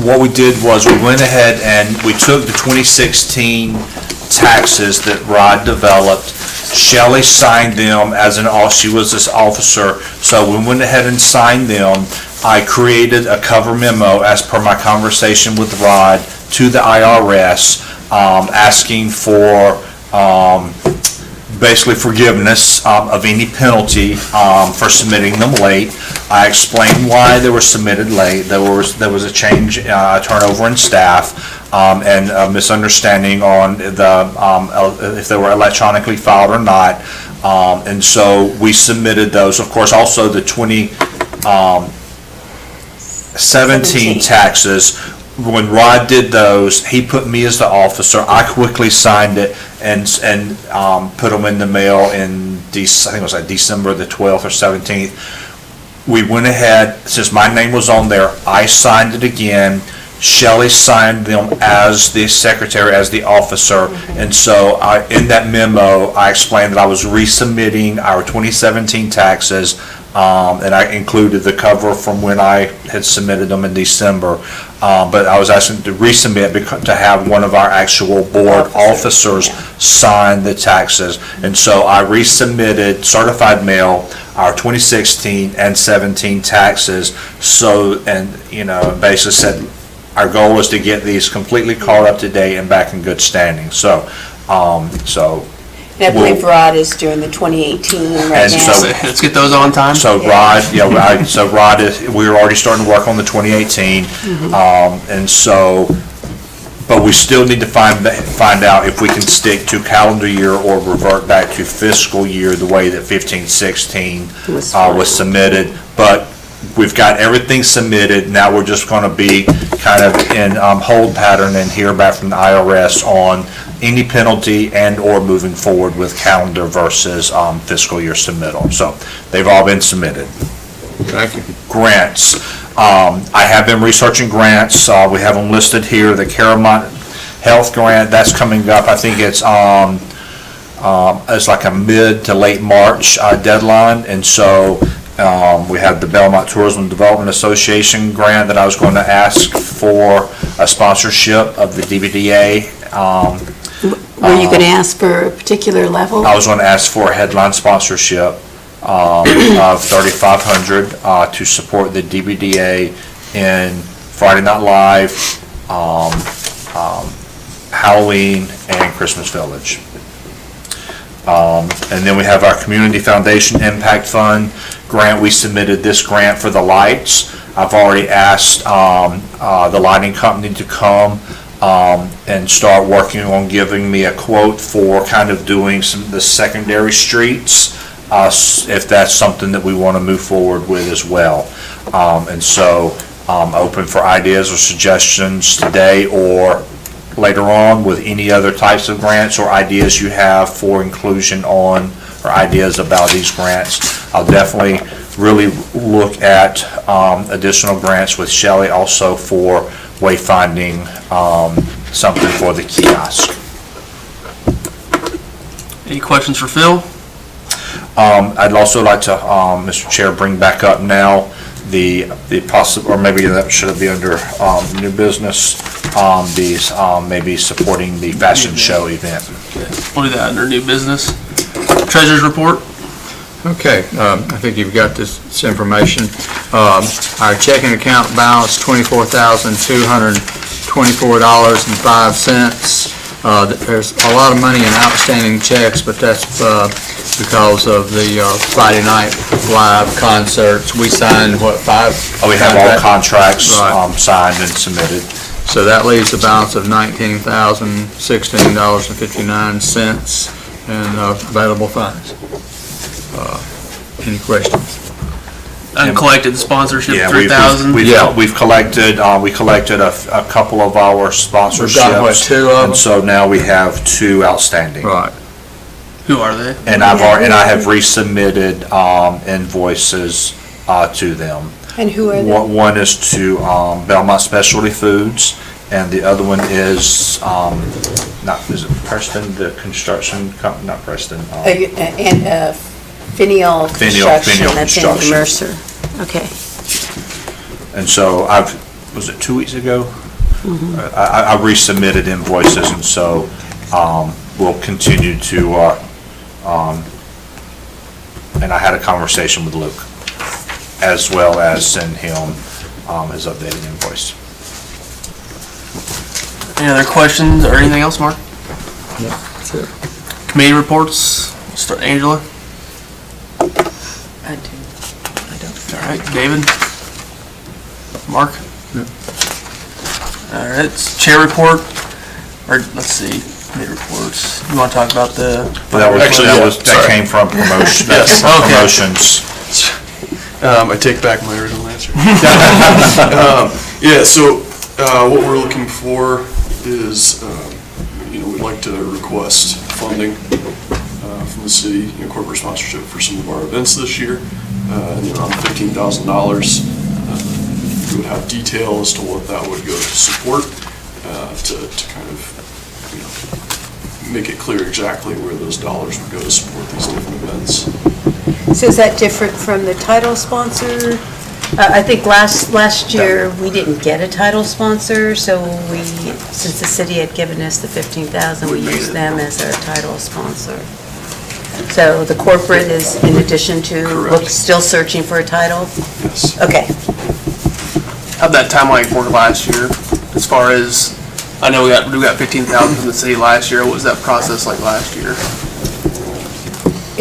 what we did was we went ahead and we took the 2016 taxes that Rod developed. Shelley signed them she was this officer, so we went ahead and signed them. I created a cover memo as per my conversation with Rod to the IRS, asking for basically forgiveness of any penalty for submitting them late. I explained why they were submitted late. There was a change, turnover in staff, and a misunderstanding on if they were electronically filed or not. And so we submitted those. Of course, also the 2017 taxes. When Rod did those, he put me as the officer. I quickly signed it and put them in the mail in I think it was like December the 12th or 17th. We went ahead, since my name was on there, I signed it again. Shelley signed them as the secretary, as the officer, and so in that memo, I explained that I was resubmitting our 2017 taxes, and I included the cover from when I had submitted them in December. But I was asking to resubmit to have one of our actual board officers sign the taxes. And so I resubmitted certified mail, our 2016 and 17 taxes. So, and basically said our goal was to get these completely caught up to date and back in good standing. So, And I believe Rod is doing the 2018 right now. So let's get those on time. So Rod, Rod we were already starting to work on the 2018, and so, but we still need to find out if we can stick to calendar year or revert back to fiscal year the way that 15-16 was submitted. But we've got everything submitted. Now we're just going to be kind of in hold pattern and hear back from the IRS on any penalty and or moving forward with calendar versus fiscal year submittal. So they've all been submitted. Thank you. Grants. I have been researching grants. We have them listed here. The Caramont Health Grant, that's coming up. I think it's like a mid to late March deadline. And so we have the Belmont Tourism Development Association grant that I was going to ask for a sponsorship of the DBDA. Were you going to ask for a particular level? I was going to ask for a headline sponsorship of $3,500 to support the DBDA in Friday Night Live, Halloween, and Christmas Village. And then we have our Community Foundation Impact Fund grant. We submitted this grant for the lights. I've already asked the lighting company to come and start working on giving me a quote for kind of doing the secondary streets, if that's something that we want to move forward with as well. And so open for ideas or suggestions today or later on with any other types of grants or ideas you have for inclusion on or ideas about these grants. I'll definitely really look at additional grants with Shelley also for wayfinding, something for the kiosk. Any questions for Phil? I'd also like to, Mr. Chair, bring back up now the possible, or maybe that should be under new business, these maybe supporting the fashion show event. Okay. We'll do that under new business. Treasurer's report. Okay, I think you've got this information. Our checking account balance, $24,224.05. There's a lot of money in outstanding checks, but that's because of the Friday Night Live concerts. We signed, what, 5? We have all contracts right. Signed and submitted. So that leaves a balance of $19,016.59 in available funds. Any questions? Uncollected sponsorship, Yeah, 3,000. we've collected. We collected a couple of our sponsorships. We've got, what, 2 of them? And so now we have 2 outstanding. Right. Who are they? And I have resubmitted invoices to them. And who are they? One is to Belmont Specialty Foods, and the other one is is it Preston, the construction company? Not Preston. Finial Construction, that's in Construction. Mercer. Okay. And so was it 2 weeks ago? I resubmitted invoices, and so we'll continue to, and I had a conversation with Luke, as well as send him his updated invoice. Any other questions or anything else, Mark? No, that's it. Committee reports, we'll start Angela. I do. I don't. All right, David? Mark? No. All right, chair report, or let's see, committee reports. You want to talk about the? But that came from promotion, Yes. Okay. promotions. I take back my original answer. Yeah, so what we're looking for is, we'd like to request funding from the city, corporate sponsorship for some of our events this year, in the amount of $15,000. We would have detail as to what that would go to support, to kind of, make it clear exactly where those dollars would go to support these different events. So is that different from the title sponsor? I think last year, we didn't get a title sponsor, so since the city had given us the $15,000, we used them as our title sponsor. So the corporate is in addition to, Correct. still searching for a title? Yes. Okay. How'd that timeline work last year? As far as, I know we got 15,000 from the city last year. What was that process like last year?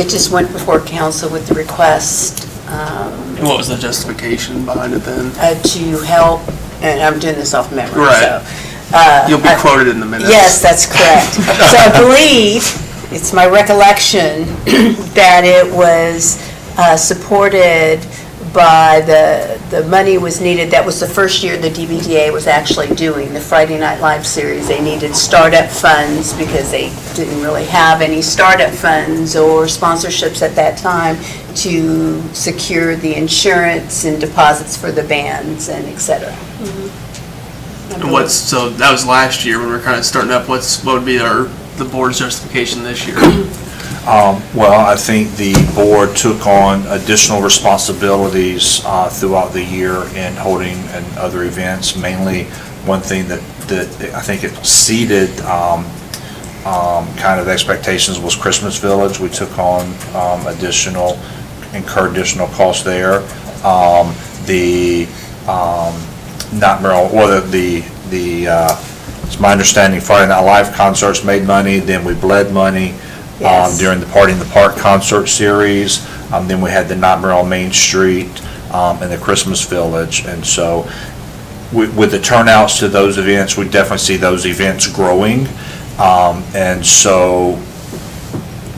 It just went before council with the request And what was the justification behind it then? to help, and I'm doing this off memory, Right. so. You'll be quoted in the minutes. Yes, that's correct. So I believe, it's my recollection, that it was supported by the money was needed. That was the first year the DBDA was actually doing the Friday Night Live series. They needed startup funds because they didn't really have any startup funds or sponsorships at that time to secure the insurance and deposits for the bands and et cetera. And so that was last year when we were kind of starting up. What would be the board's justification this year? Well, I think the board took on additional responsibilities throughout the year in holding and other events. Mainly, one thing that I think it exceeded kind of expectations was Christmas Village. We took on incurred additional costs there. It's my understanding Friday Night Live concerts made money, then we bled money. Yes. During the Party in the Park concert series. Then we had the Nightmare on Main Street and the Christmas Village. And so with the turnouts to those events, we definitely see those events growing. And so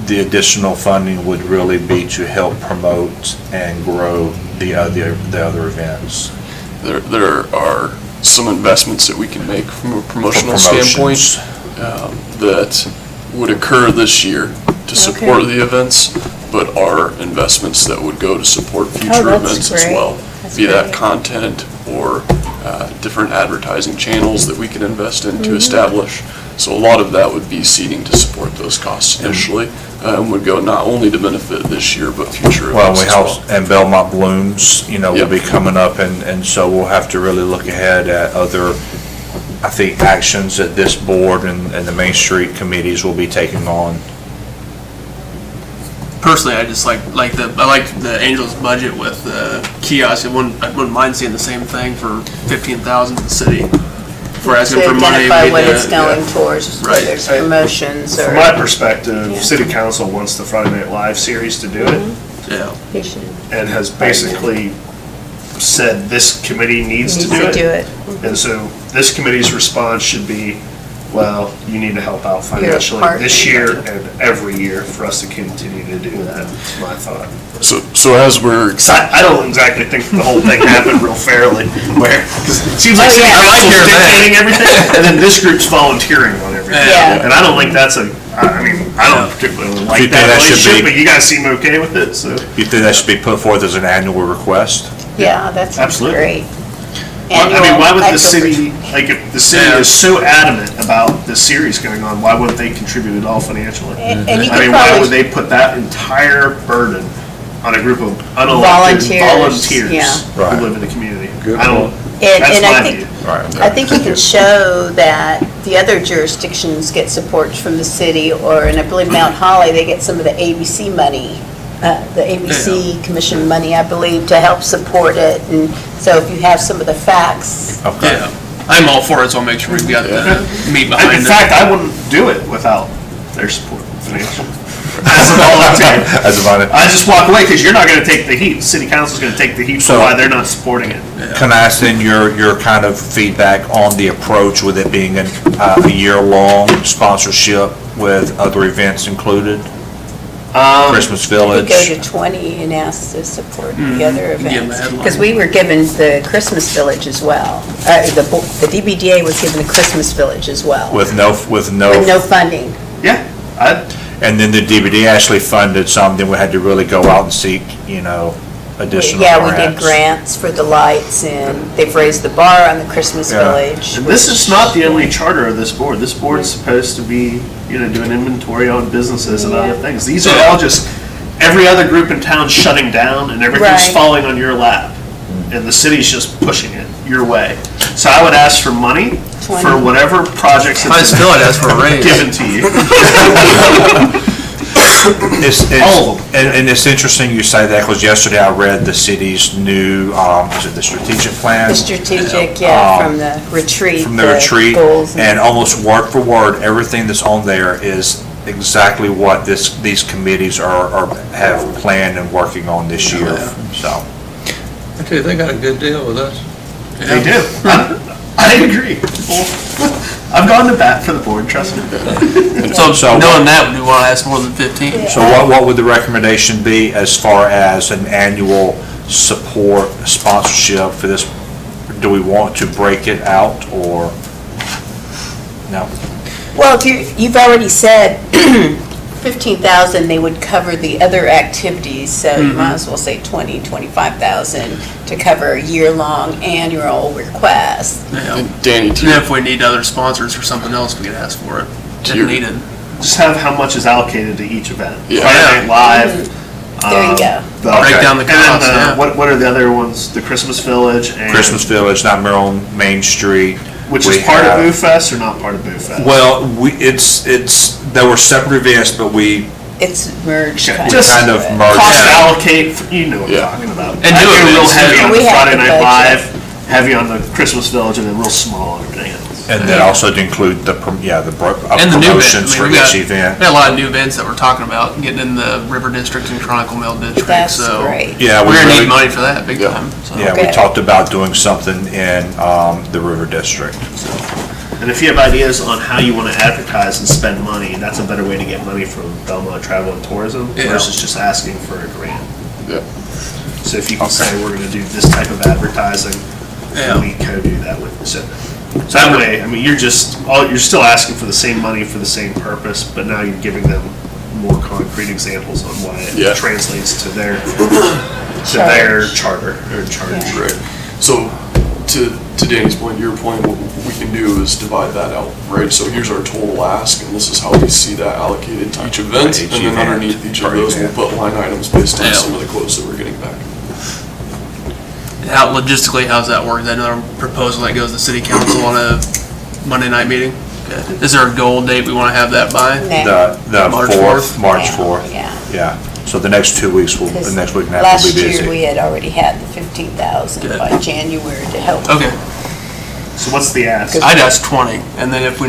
the additional funding would really be to help promote and grow the other events. There are some investments that we can make from a promotional standpoint that would occur this year to support the events, but are investments that would go to support future that's events as great. well. That's Be that great. content or different advertising channels that we can invest in to establish. So a lot of that would be seeding to support those costs initially, and would go not only to benefit this year, but future Well, events we as help, well. and Belmont Blooms, will Yep. be coming up, and so we'll have to really look ahead at other, I think, actions that this board and the Main Street committees will be taking on. Personally, I just like the Angels budget with the kiosk. I wouldn't mind seeing the same thing for 15,000 to the city. If we're asking To for money, identify we what need it's to- going towards, Right. whether it's promotions or. From my perspective, Yeah. City Council wants the Friday Night Live series to do it, Yeah. They should and has basically said this committee needs to do it. And so this committee's response should be, well, you need to help out financially partner. this year and every year for us to continue to do that, is my thought. So as we're 'Cause I don't exactly think the whole thing happened real fairly, where, because it seems like Oh, City yeah. Council's hearing that. dictating everything, and then this group's volunteering on everything. Yeah. And I don't think that's I don't particularly You like think that that should relationship, be- but you guys seem okay with it, so. You think that should be put forth as an annual request? Yeah, that's Absolutely. great. I mean, why would Annual the city, cycle like, if the city Yeah. is so adamant about this series going on, why wouldn't they contribute it all financially? And you I could mean, why probably- would they put that entire burden on a group of unelected Volunteers, volunteers yeah. Right. who live in the community? I don't, And that's I my think, view. Right. I think you can show that the other jurisdictions get support from the city, and I believe Mount Holly, they get some of the ABC money, the ABC Commission money, I believe, to help support it. And so if you have some of the facts, Okay. Yeah, I'm all for it, so I'll make sure we've got the meat In behind it. fact, I wouldn't do it without their support financially. As a volunteer. As a volunteer. I just walk away because you're not going to take the heat. City council's going to take the heat for So- why they're not supporting it. Can I ask then your kind of feedback on the approach with it being a year-long sponsorship with other events included? Christmas you could go Village? to 20 and ask to support the other Give 'em a events. headline. Because we were given the Christmas Village as well. The DBDA was given the Christmas Village as well, With no, with no funding. Yeah, and then the DVD actually funded some, then we had to really go out and seek, additional grants. Yeah, we did grants for the lights, and they've raised the bar on the Christmas Yeah. Village. and this is not the only charter of this board. This board's supposed to be, doing inventory on businesses and other Yeah. things. These are all just, every other group in town shutting down and everything's Right. falling on your lap. And the city's just pushing it your way. So I would ask for money 20. for whatever projects I it's still, I'd ask for a raise. given to you. All of And it's interesting you say that, because yesterday I read the city's new, is it the strategic plan? The strategic, from the retreat. From the retreat, goals and almost word for word, everything that's on there is exactly what these committees have planned and working on this year, so. I tell you, they got a good deal with us. They do. I agree. I've gone to bat for the board, trust me. So knowing that, would we want to ask more than 15? So what would the recommendation be as far as an annual support sponsorship for this? Do we want to break it out, or no? Well, if you've already said 15,000, they would cover the other activities, so you might as well say 20, 25,000 to cover a year-long annual request. Yeah. Danny, And then if we need other sponsors for something else, we could ask for it, if your- needed. Just have how much is allocated to each event. Yeah. Friday Night Live. There you go. Break down the And then costs, yeah. what are the other ones? The Christmas Village and. Christmas Village, Nightmare on Main Street. Which We is part of have- Boo Fest or not part of Boo Fest? Well, there were separate events, but It's merged Okay. kind Just kind of merged. Cost Yeah. allocate, you know what I'm Yeah. talking about. And I new do real events, heavy too. on We the have Friday the Night budget. Live, heavy on the Christmas Village, and then real small on everything else. And then also to include the And the new promotions events. for We got each event. a lot of new events that we're talking about, getting in the River District and Chronicle Mill District, That's so. great. Yeah, We're gonna really- need money for that, big Yeah. time, so. Yeah, we Okay. talked about doing something in the River District. And if you have ideas on how you want to advertise and spend money, that's a better way to get money from Belmont Travel and Tourism Yeah. versus just asking for a grant. Yeah. So if you can say, we're gonna do this type of advertising, Yeah. we co-do that with, so that way, I mean, you're still asking for the same money for the same purpose, but now you're giving them more concrete examples on why Yeah. it translates to their charter or charge. Yeah. Right. So, to Danny's point, your point, what we can do is divide that out, right? So here's our total ask, and this is how we see that allocated to each event, Each and then event, underneath each of per those, we'll event. put line items based on Yeah. some of the quotes that we're getting back. How, logistically, how's that work? Is that another proposal that goes to city council on a Monday night meeting? Okay. Is there a goal date we want to have that by? Now, The March 4th, 4th? March Yeah, 4th. yeah. Yeah, so the next 2 weeks, the because next week and a half will be last year, we busy. had already had the 15,000 Good. by January to help. Okay, So what's the ask? I'd ask 20, and then if we're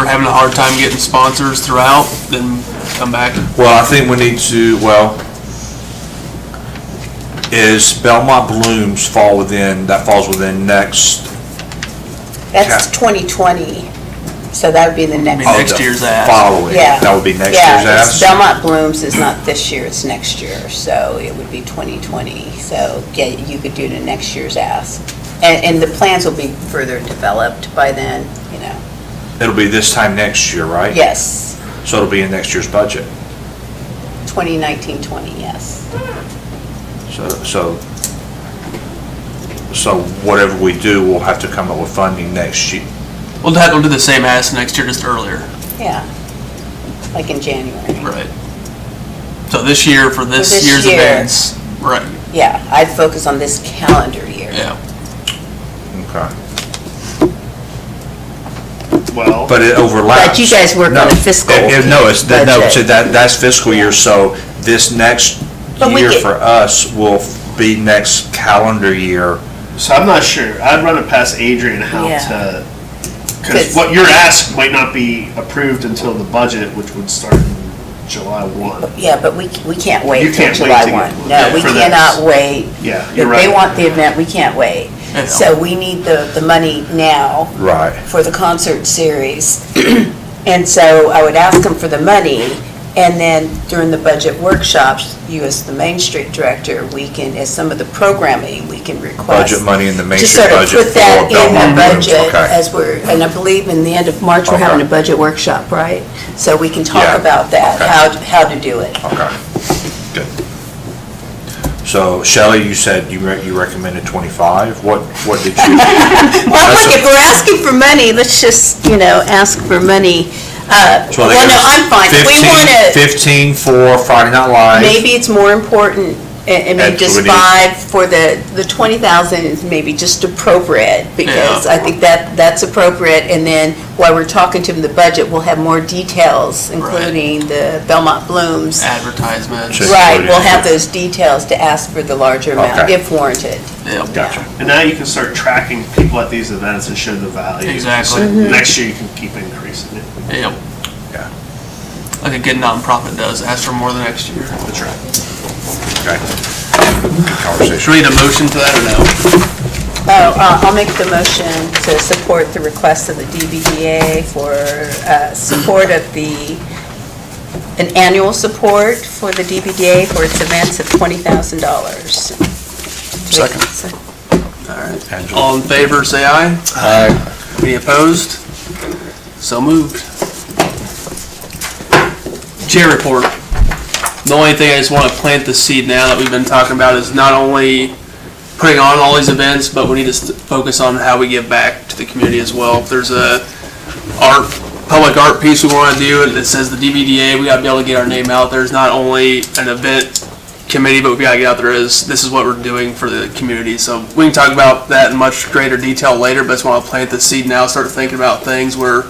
having a hard time getting sponsors throughout, then come back. Well, I think we need to, is Belmont Blooms falls within next? That's 2020, so that would be the next. Be next year's ask. Following, Yeah. that would be next Yeah, year's it's ask? Belmont Blooms is not this year, it's next year, so it would be 2020. So, yeah, you could do the next year's ask. And the plans will be further developed by then, It'll be this time next year, right? Yes, So it'll be in next year's budget. 2019-20, yes. So whatever we do, we'll have to come up with funding next year. We'll do the same ask next year, just earlier. Yeah, like in January. Right. So this year, for this this year's year. events, right. Yeah, I'd focus on this calendar year. Yeah. Okay. Well, But it overlaps. But you guys work on a fiscal No, budget. so that's fiscal year, so this next But we year get- for us will be next calendar year. so I'm not sure. I'd run it past Adrian how Yeah. to, 'Cause- because what your ask might not be approved until the budget, which would start in July 1. Yeah, but we can't wait You till can't wait July to get- 1. yeah, No, we for this. cannot wait. Yeah, If you're they right. want the event, we can't wait. Yeah. So we need the money now Right. for the concert series. And so I would ask them for the money, and then during the budget workshops, you as the Main Street Director, we can, as some of the programming, we can request. Budget money in the Main Just Street sort of budget put that for in the Belmont rooms, budget okay. as we're, and I believe in the end of March, we're having a Okay. budget workshop, right? So we can talk Yeah. about that, Okay. how to do it. Okay, good. So Shelley, you said you recommended 25. What did you? Well, look, if we're asking for money, let's just, ask for money. So Well, no, I'm fine. If we 15 want to, 15 for Friday Night Live. maybe it's more important, and maybe And just we need- 5 for the 20,000 is maybe just appropriate, because I think that's appropriate, and then while we're talking to them the budget, we'll have more details, including the Belmont Blooms. Advertisements. Sure. Right, we'll have those details to ask for the larger amount, Okay. if warranted. Yeah. Gotcha. And now you can start tracking people at these events and show the value. Exactly. So Mm-hmm. next year you can keep increasing it. Yep. Yeah. Like a good nonprofit does, ask for more the next year. That's right. Okay. Good conversation. Should we need a motion to that or no? I'll make the motion to support the request of the DBDA for support of an annual support for the DBDA for its events of $20,000. Second. Angela. All in favor, say aye. Aye. Any opposed? So moved. Chair report. The only thing I just want to plant the seed now that we've been talking about is not only putting on all these events, but we need to focus on how we give back to the community as well. If there's a public art piece we want to do, and it says the DVDA, we got to be able to get our name out. There's not only an event committee, but we got to get out there as this is what we're doing for the community. So we can talk about that in much greater detail later, but I just want to plant the seed now, start thinking about things where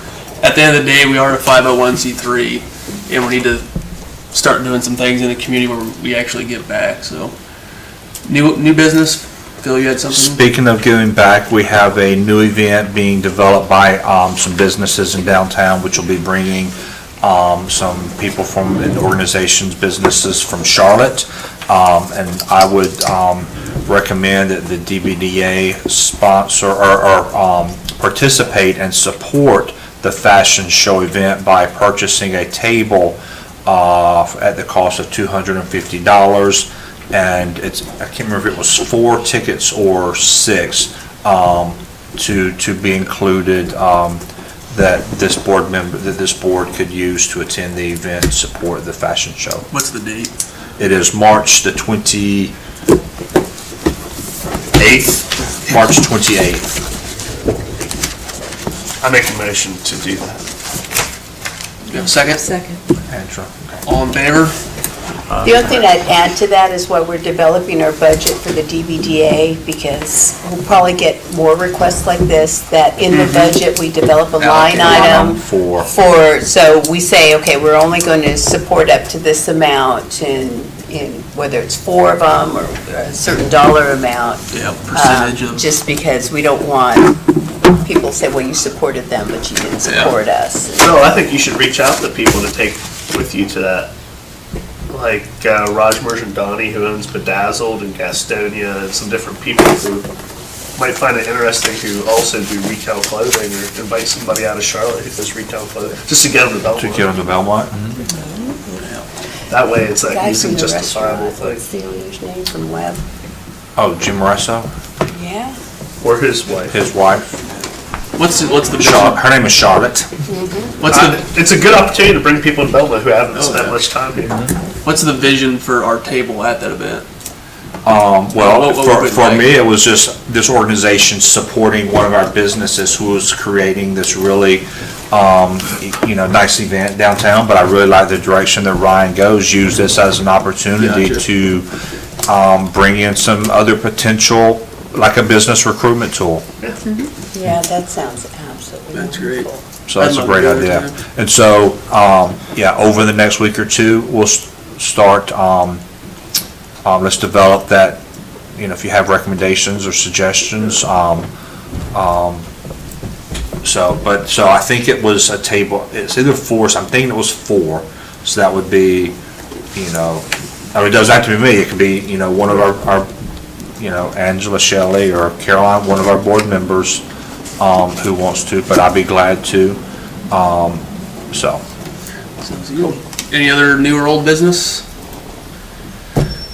at the end of the day, we are a 501c3, and we need to start doing some things in the community where we actually give back. So new business. Phil, you had something? Speaking of giving back, we have a new event being developed by some businesses in downtown, which will be bringing some people from and organizations, businesses from Charlotte. And I would recommend that the DBDA sponsor or participate and support the fashion show event by purchasing a table at the cost of $250. And I can't remember if it was 4 tickets or 6 to be included that this board could use to attend the event and support the fashion show. What's the date? It is March the 28th. March 28th. I make a motion to do that. You have a second? Second. Angela. All in favor? The only thing I'd add to that is while we're developing our budget for the DBDA, because we'll probably get more requests like this, that in the budget, we develop a line item For so we say, okay, we're only going to support up to this amount, and whether it's 4 of them or a certain dollar amount. Yeah, percentage of. Just because we don't want people to say, well, you supported them, but you didn't support us. No, I think you should reach out to people to take with you to that. Like Raj Merchandani, who owns Bedazzled and Gastonia, and some different people who might find it interesting who also do retail clothing, or invite somebody out of Charlotte who does retail clothing, just to get them to Belmont. to get on the Belmont. That way it's like Guy using from the justifiable restaurant, thing. what's the owner's name from Webb? Oh, Jim Resso, Yeah. Or his wife. his wife. What's the Her name is Charlotte. what's the It's a good opportunity to bring people to Belmont who haven't spent much time here. what's the vision for our table at that event? Well, What would for like? me, it was just this organization supporting one of our businesses who was creating this really, nice event downtown, but I really like the direction that Ryan goes. Use this as an opportunity Gotcha. to bring in some other potential like a business recruitment tool. Yeah, that sounds absolutely That's great. wonderful. So that's I'd a love great to do it, idea. too. And so, yeah, over the next week or two, we'll start, let's develop that, if you have recommendations or suggestions. So I think it was a table, it's either four, so I'm thinking it was four. So that would be, I mean, it doesn't have to be me, it could be, one of our Angela Shelley or Caroline, one of our board members, who wants to, but I'd be glad to, so. Sounds good. Any other new or old business?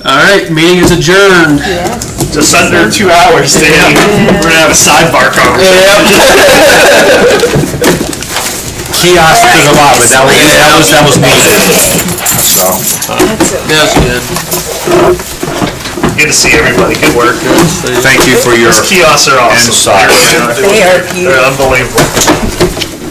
All right, meeting is adjourned. Yes. Just under 2 hours, Dan. We're gonna have a sidebar conversation. Kiosk is a lot, but that was needed, so. That's good. Good to see everybody. Good work. Thank you for your Those kiosks are awesome. insight. They are They're beautiful. unbelievable.